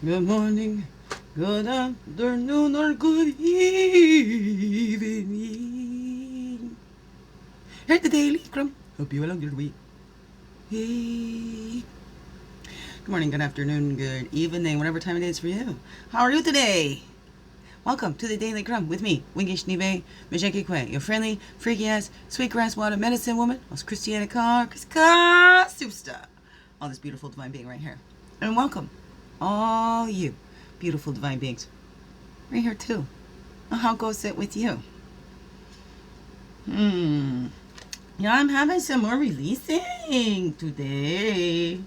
Good morning, good afternoon, or good evening. Here's the Daily CRUMB. Hope you along your week. Hey. Good morning, good afternoon, good evening, whatever time it is for you. How are you today? Welcome to the Daily CRUMB with me, Wingish Nive Mijekikwe, your friendly, freaky ass, sweetgrass water medicine woman, most Christiana Car, superstar. All this beautiful divine being right here. And welcome, all you beautiful divine beings. Right here too. How goes it with you? Yeah, I'm having some more releasing today.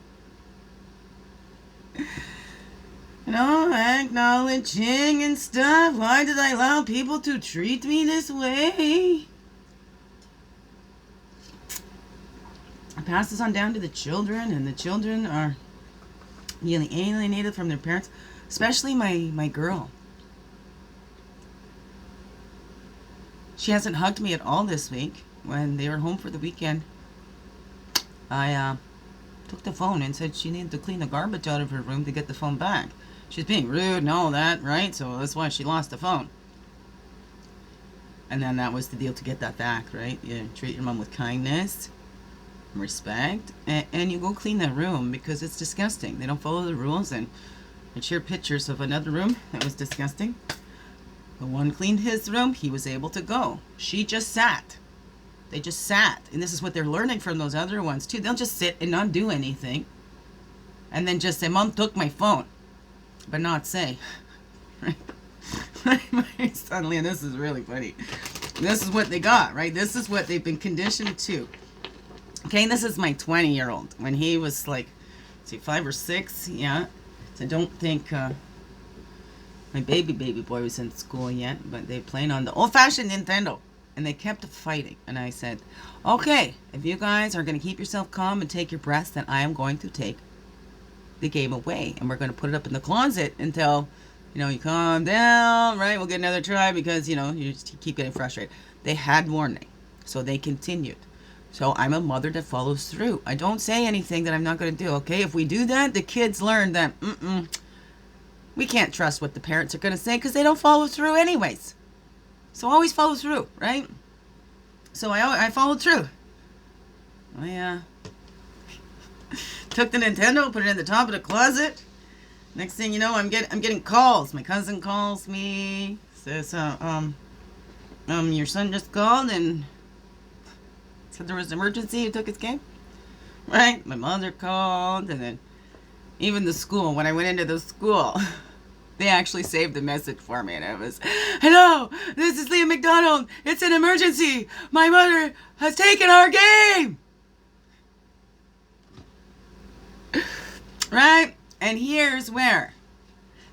You know, acknowledging and stuff. Why did I allow people to treat me this way? I pass this on down to the children, and the children are feeling alienated from their parents, especially my girl. She hasn't hugged me at all this week. When they were home for the weekend, I took the phone and said she needed to clean the garbage out of her room to get the phone back. She's being rude and all that, right? So that's why she lost the phone. And then that was the deal to get that back, right? You treat your mom with kindness, respect, and you go clean that room because it's disgusting. They don't follow the rules, and I shared pictures of another room that was disgusting. The one cleaned his room, he was able to go. She just sat. They just sat. And this is what they're learning from those other ones too. They'll just sit and not do anything. And then just say, Mom took my phone. But not say. Suddenly, and this is really funny. This is what they got, right? This is what they've been conditioned to. Okay, this is my 20-year-old. When he was like, 5 or 6, yeah. So don't think my baby boy was in school yet. But they played on the old-fashioned Nintendo. And they kept fighting. And I said, okay, if you guys are going to keep yourself calm and take your breaths, then I am going to take the game away. And we're going to put it up in the closet until, you calm down, right? We'll get another try because, you just keep getting frustrated. They had warning. So they continued. So I'm a mother that follows through. I don't say anything that I'm not going to do, okay? If we do that, the kids learn that, we can't trust what the parents are going to say because they don't follow through anyways. So always follow through, right? So I followed through. I took the Nintendo, put it in the top of the closet. Next thing you know, I'm getting calls. My cousin calls me, says, your son just called and said there was an emergency. He took his game, right? My mother called, and then even the school. When I went into the school. They actually saved the message for me, and it was, hello, this is Liam McDonald. It's an emergency. My mother has taken our game. Right? And here's where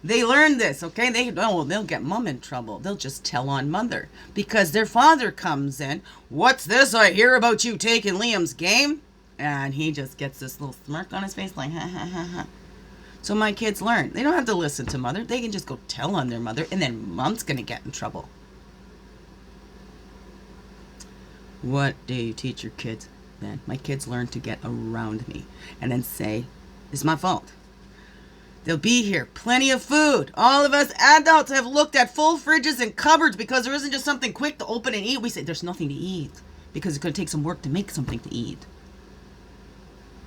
they learned this, okay? They'll get mom in trouble. They'll just tell on mother because their father comes in. What's this I hear about you taking Liam's game? And he just gets this little smirk on his face like, ha, ha, ha, ha. So my kids learn. They don't have to listen to mother. They can just go tell on their mother, and then mom's going to get in trouble. What do you teach your kids then? My kids learn to get around me and then say, it's my fault. They'll be here. Plenty of food. All of us adults have looked at full fridges and cupboards because there isn't just something quick to open and eat. We say, there's nothing to eat because it's going to take some work to make something to eat.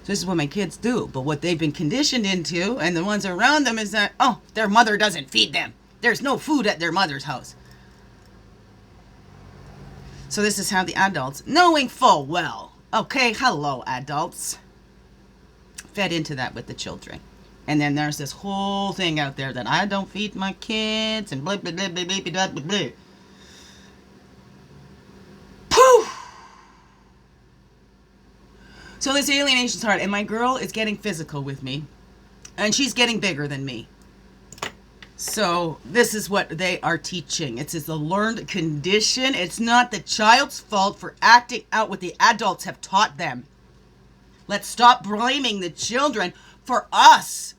This is what my kids do. But what they've been conditioned into, and the ones around them, is that, their mother doesn't feed them. There's no food at their mother's house. So this is how the adults, knowing full well, okay, hello, adults, fed into that with the children. And then there's this whole thing out there that I don't feed my kids, and blah, blah, blah, blah, blah, blah, blah, blah. Poof! So this alienation's hard, and my girl is getting physical with me, and she's getting bigger than me. So this is what they are teaching. It's a learned condition. It's not the child's fault for acting out what the adults have taught them. Let's stop blaming the children for us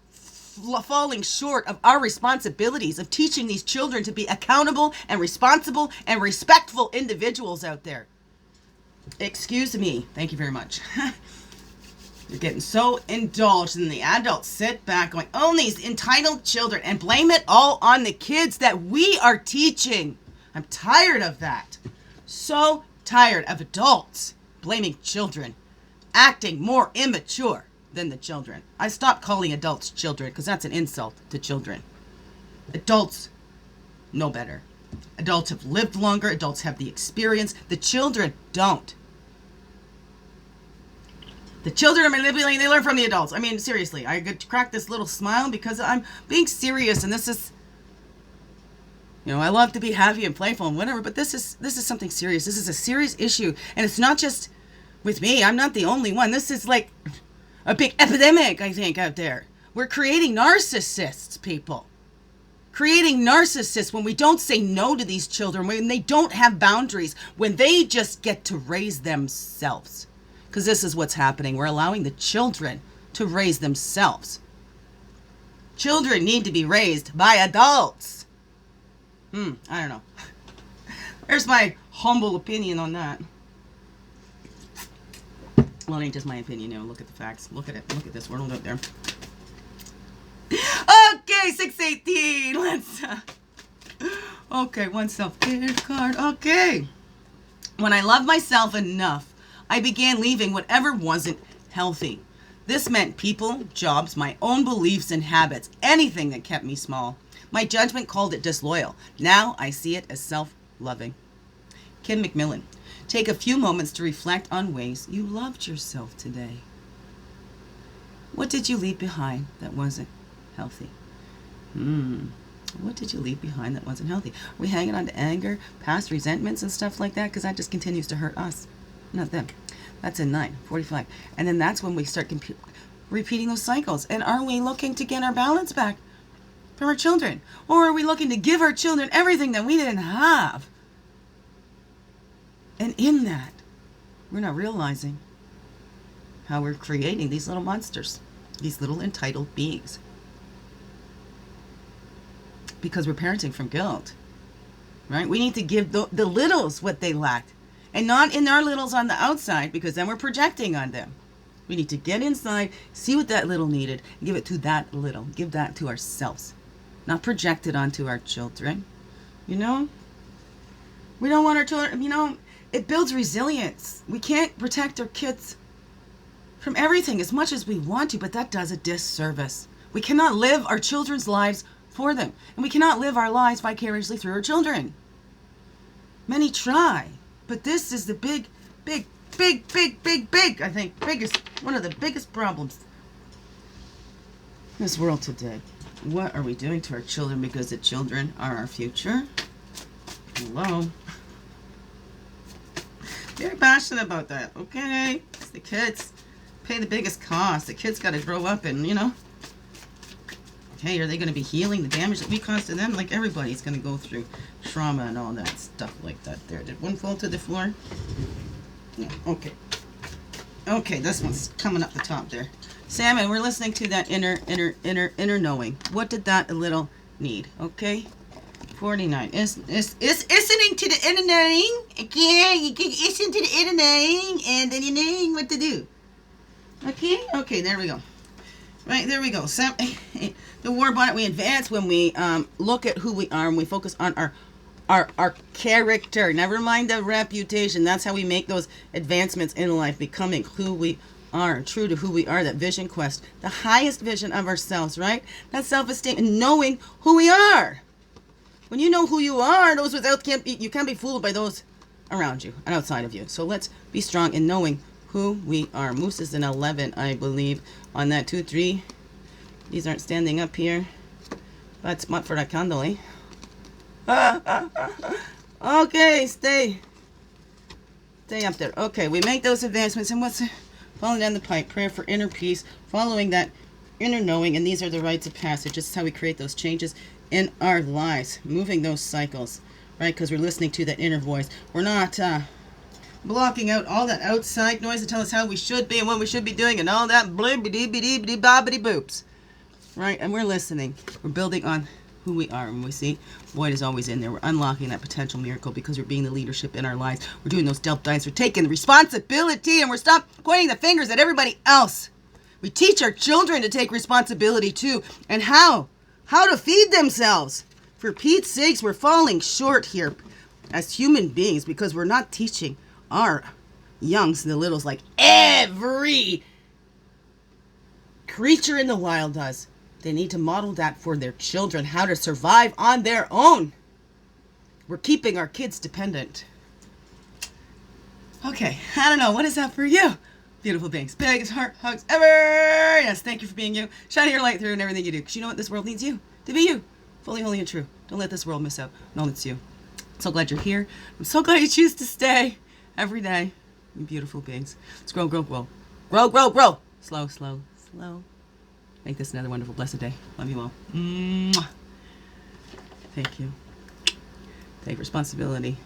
falling short of our responsibilities of teaching these children to be accountable and responsible and respectful individuals out there. Excuse me. Thank you very much. They're getting so indulged, and the adults sit back going, oh, these entitled children, and blame it all on the kids that we are teaching. I'm tired of that. So tired of adults blaming children, acting more immature than the children. I stopped calling adults children because that's an insult to children. Adults know better. Adults have lived longer. Adults have the experience. The children don't. The children are manipulating. They learn from the adults. I mean, seriously, I could crack this little smile because I'm being serious, and this is, you know, I love to be happy and playful and whatever, but this is something serious. This is a serious issue, and it's not just with me. I'm not the only one. This is like a big epidemic, I think, out there. We're creating narcissists, people. Creating narcissists when we don't say no to these children, when they don't have boundaries, when they just get to raise themselves. Because this is what's happening. We're allowing the children to raise themselves. Children need to be raised by adults. I don't know. There's my humble opinion on that. Well, it ain't just my opinion, you know. Look at the facts. Look at it. Look at this world out there. Okay, 618. Let's... okay, one self-care card. Okay. When I loved myself enough, I began leaving whatever wasn't healthy. This meant people, jobs, my own beliefs and habits, anything that kept me small. My judgment called it disloyal. Now I see it as self-loving. Kim McMillen. Take a few moments to reflect on ways you loved yourself today. What did you leave behind that wasn't healthy? What did you leave behind that wasn't healthy? Are we hanging on to anger, past resentments and stuff like that? Because that just continues to hurt us, not them. That's in 9:45. And then that's when we start repeating those cycles. And are we looking to get our balance back from our children? Or are we looking to give our children everything that we didn't have? And in that, we're not realizing how we're creating these little monsters, these little entitled beings. Because we're parenting from guilt, right? We need to give the littles what they lacked, and not in our littles on the outside, because then we're projecting on them. We need to get inside, see what that little needed, and give it to that little. Give that to ourselves, not project it onto our children. You know, we don't want our children, you know, it builds resilience. We can't protect our kids from everything as much as we want to, but that does a disservice. We cannot live our children's lives for them, and we cannot live our lives vicariously through our children. Many try, but this is the big, I think, one of the biggest problems in this world today. What are we doing to our children? Because the children are our future. Hello. Very passionate about that, okay? It's the kids pay the biggest cost. The kids got to grow up and, you know, hey, are they going to be healing the damage that we caused to them? Like, everybody's going to go through trauma and all that stuff like that there. Did one fall to the floor? Yeah, okay. Okay, this one's coming up the top there. Salmon, we're listening to that inner knowing. What did that little need? Okay? 49. Is listening to the inner knowing. Okay, you can listen to the inner knowing, and then you know what to do. Okay? Okay, there we go. Right, there we go. The Warbonnet, we advance when we look at who we are and we focus on our character. Never mind the reputation. That's how we make those advancements in life, becoming who we are, true to who we are, that vision quest. The highest vision of ourselves, right? That self-esteem and knowing who we are. When you know who you are, those without you can't be fooled by those around you and outside of you. So let's be strong in knowing who we are. Moose is an 11, I believe, on that 2, 3. These aren't standing up here. But smart for that candle, eh? Okay, stay up there. Okay, we make those advancements, and what's falling down the pipe? Prayer for inner peace, following that inner knowing, and these are the rites of passage. This is how we create those changes in our lives, moving those cycles, right? Because we're listening to that inner voice. We're not blocking out all that outside noise to tell us how we should be and what we should be doing and all that blibbity-bobbity-boops, right? And we're listening. We're building on who we are. And we see void is always in there. We're unlocking that potential miracle because we're being the leadership in our lives. We're doing those stealth dives. We're taking responsibility, and we're stop pointing the fingers at everybody else. We teach our children to take responsibility too, and how to feed themselves. For Pete's sakes, we're falling short here as human beings because we're not teaching our youngs and the littles like every creature in the wild does. They need to model that for their children, how to survive on their own. We're keeping our kids dependent. Okay, I don't know. What is that for you? Beautiful beings. Biggest heart hugs ever. Yes, thank you for being you. Shine your light through in everything you do. Because you know what? This world needs you. To be you. Fully, holy, and true. Don't let this world miss out. No, it's you. I'm so glad you're here. I'm so glad you choose to stay every day. You beautiful beings. Let's grow, grow, grow. Grow, grow, grow. Slow, slow, slow. Make this another wonderful, blessed day. Love you all. Mwah. Thank you. Take responsibility.